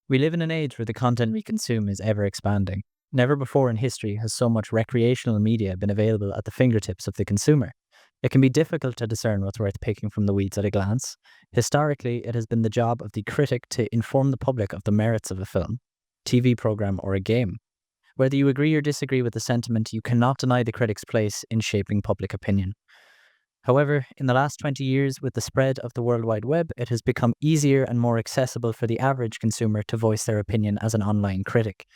We live in an age where the content we consume is ever expanding. Never before in history has so much recreational media been available at the fingertips of the consumer. It can be difficult to discern what's worth picking from the weeds at a glance. Historically, it has been the job of the critic to inform the public of the merits of a film, TV program, or a game. Whether you agree or disagree with the sentiment, you cannot deny the critic's place in shaping public opinion. However, in the last 20 years, with the spread of the World Wide Web, it has become easier and more accessible for the average consumer to voice their opinion as an online critic.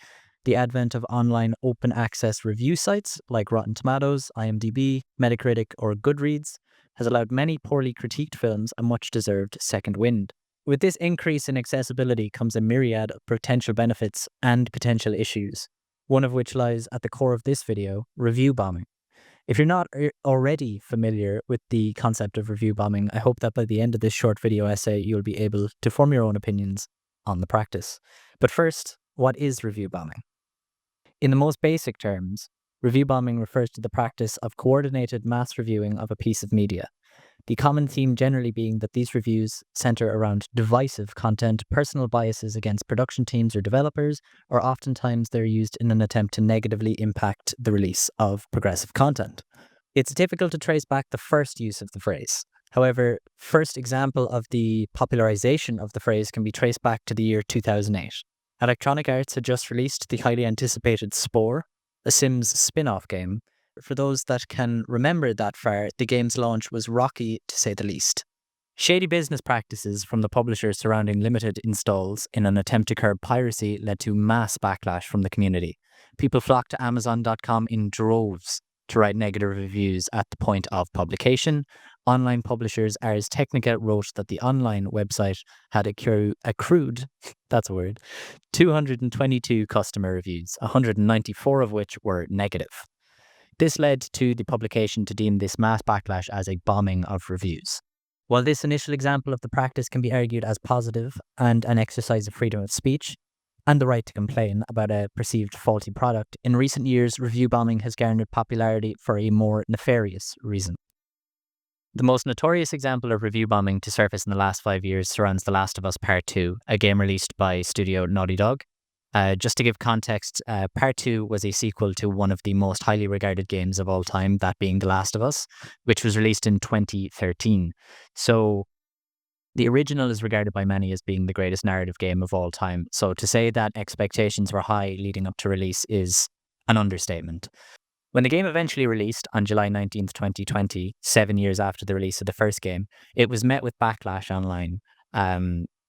The advent of online open access review sites like Rotten Tomatoes, IMDb, Metacritic, or Goodreads has allowed many poorly critiqued films a much deserved second wind. With this increase in accessibility comes a myriad of potential benefits and potential issues, one of which lies at the core of this video: review bombing. If you're not already familiar with the concept of review bombing, I hope that by the end of this short video essay, you'll be able to form your own opinions on the practice. But first, what is review bombing? In the most basic terms, review bombing refers to the practice of coordinated mass reviewing of a piece of media. The common theme generally being that these reviews center around divisive content, personal biases against production teams or developers, or oftentimes they're used in an attempt to negatively impact the release of progressive content. It's difficult to trace back the first use of the phrase. However, first example of the popularization of the phrase can be traced back to the year 2008. Electronic Arts had just released the highly anticipated Spore, a Sims spin-off game. For those that can remember that far, the game's launch was rocky to say the least. Shady business practices from the publisher surrounding limited installs in an attempt to curb piracy led to mass backlash from the community. People flocked to Amazon.com in droves to write negative reviews at the point of publication. Online publishers Ars Technica wrote that the online website had accrued, that's a word, 222 customer reviews, 194 of which were negative. This led to the publication to deem this mass backlash as a bombing of reviews. While this initial example of the practice can be argued as positive and an exercise of freedom of speech and the right to complain about a perceived faulty product, in recent years, review bombing has garnered popularity for a more nefarious reason. The most notorious example of review bombing to surface in the last 5 years surrounds The Last of Us Part 2, a game released by studio Naughty Dog. Just to give context, Part 2 was a sequel to one of the most highly regarded games of all time, that being The Last of Us, which was released in 2013. So the original is regarded by many as being the greatest narrative game of all time. So to say that expectations were high leading up to release is an understatement. When the game eventually released on July 19th, 2020, 7 years after the release of the first game, it was met with backlash online.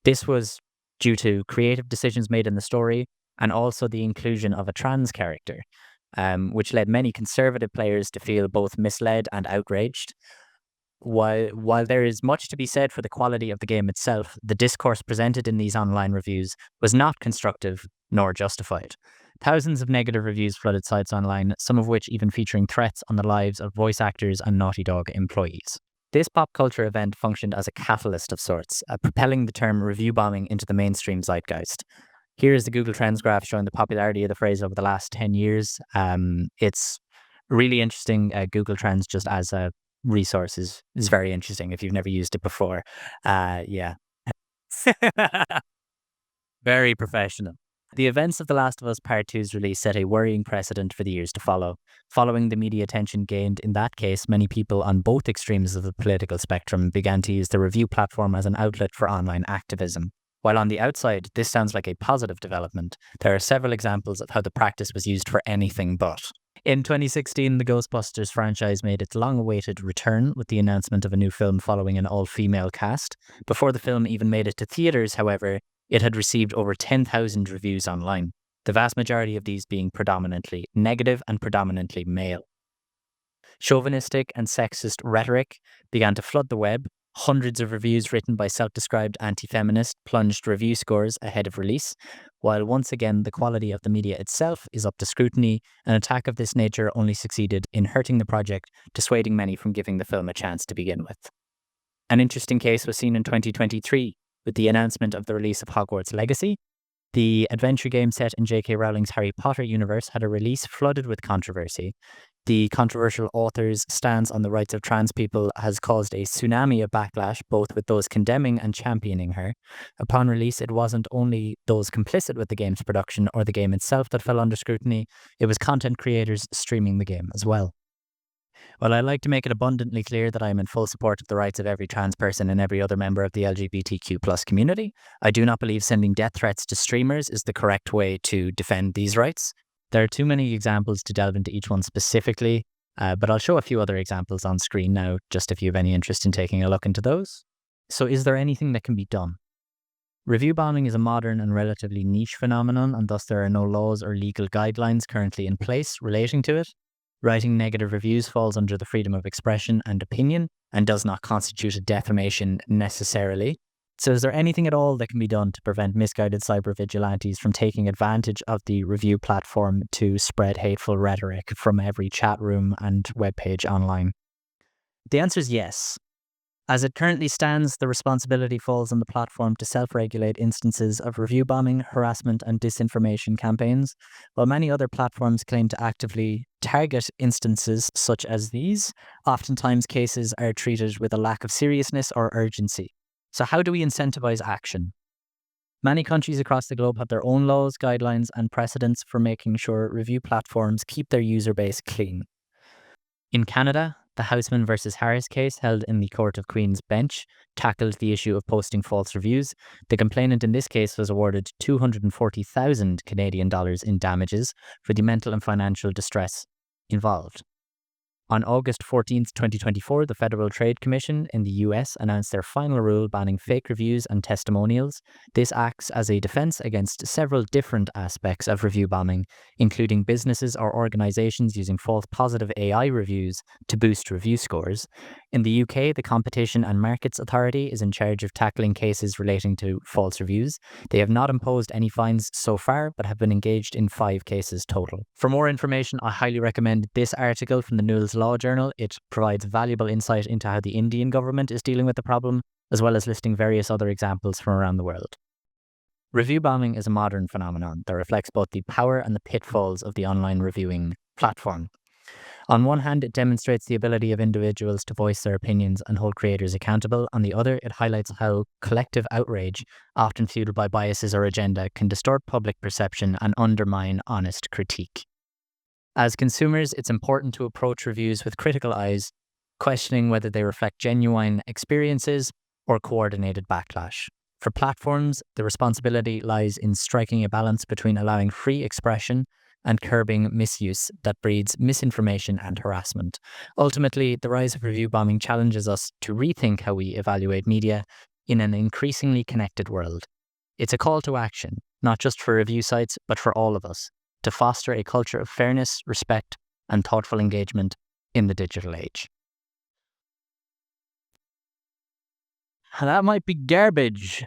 This was due to creative decisions made in the story and also the inclusion of a trans character, which led many conservative players to feel both misled and outraged. While there is much to be said for the quality of the game itself, the discourse presented in these online reviews was not constructive nor justified. Thousands of negative reviews flooded sites online, some of which even featuring threats on the lives of voice actors and Naughty Dog employees. This pop culture event functioned as a catalyst of sorts, propelling the term review bombing into the mainstream zeitgeist. Here is the Google Trends graph showing the popularity of the phrase over the last 10 years. It's really interesting. Google Trends just as a resource is very interesting if you've never used it before. Yeah. Very professional. The events of The Last of Us Part 2's release set a worrying precedent for the years to follow. Following the media attention gained in that case, many people on both extremes of the political spectrum began to use the review platform as an outlet for online activism. While on the outside, this sounds like a positive development, there are several examples of how the practice was used for anything but. In 2016, the Ghostbusters franchise made its long-awaited return with the announcement of a new film following an all-female cast. Before the film even made it to theaters, however, it had received over 10,000 reviews online, the vast majority of these being predominantly negative and predominantly male. Chauvinistic and sexist rhetoric began to flood the web. Hundreds of reviews written by self-described anti-feminists plunged review scores ahead of release. While once again the quality of the media itself is up to scrutiny, an attack of this nature only succeeded in hurting the project, dissuading many from giving the film a chance to begin with. An interesting case was seen in 2023 with the announcement of the release of Hogwarts Legacy. The adventure game set in J.K. Rowling's Harry Potter universe had a release flooded with controversy. The controversial author's stance on the rights of trans people has caused a tsunami of backlash, both with those condemning and championing her. Upon release, it wasn't only those complicit with the game's production or the game itself that fell under scrutiny, it was content creators streaming the game as well. While I like to make it abundantly clear that I am in full support of the rights of every trans person and every other member of the LGBTQ plus community, I do not believe sending death threats to streamers is the correct way to defend these rights. There are too many examples to delve into each one specifically, but I'll show a few other examples on screen now, just if you have any interest in taking a look into those. So is there anything that can be done? Review bombing is a modern and relatively niche phenomenon, and thus there are no laws or legal guidelines currently in place relating to it. Writing negative reviews falls under the freedom of expression and opinion and does not constitute a defamation necessarily. So is there anything at all that can be done to prevent misguided cyber vigilantes from taking advantage of the review platform to spread hateful rhetoric from every chat room and webpage online? The answer is yes. As it currently stands, the responsibility falls on the platform to self-regulate instances of review bombing, harassment, and disinformation campaigns, while many other platforms claim to actively target instances such as these. Oftentimes, cases are treated with a lack of seriousness or urgency. So how do we incentivize action? Many countries across the globe have their own laws, guidelines, and precedents for making sure review platforms keep their user base clean. In Canada, the Houseman versus Harris case held in the Court of Queen's Bench tackled the issue of posting false reviews. The complainant in this case was awarded 240,000 Canadian dollars in damages for the mental and financial distress involved. On August 14th, 2024, the Federal Trade Commission in the US announced their final rule banning fake reviews and testimonials. This acts as a defense against several different aspects of review bombing, including businesses or organizations using false positive AI reviews to boost review scores. In the UK, the Competition and Markets Authority is in charge of tackling cases relating to false reviews. They have not imposed any fines so far, but have been engaged in 5 cases total. For more information, I highly recommend this article from the Newell's Law Journal. It provides valuable insight into how the Indian government is dealing with the problem, as well as listing various other examples from around the world. Review bombing is a modern phenomenon that reflects both the power and the pitfalls of the online reviewing platform. On one hand, it demonstrates the ability of individuals to voice their opinions and hold creators accountable. On the other, it highlights how collective outrage, often fueled by biases or agenda, can distort public perception and undermine honest critique. As consumers, it's important to approach reviews with critical eyes, questioning whether they reflect genuine experiences or coordinated backlash. For platforms, the responsibility lies in striking a balance between allowing free expression and curbing misuse that breeds misinformation and harassment. Ultimately, the rise of review bombing challenges us to rethink how we evaluate media in an increasingly connected world. It's a call to action, not just for review sites, but for all of us, to foster a culture of fairness, respect, and thoughtful engagement in the digital age. That might be garbage.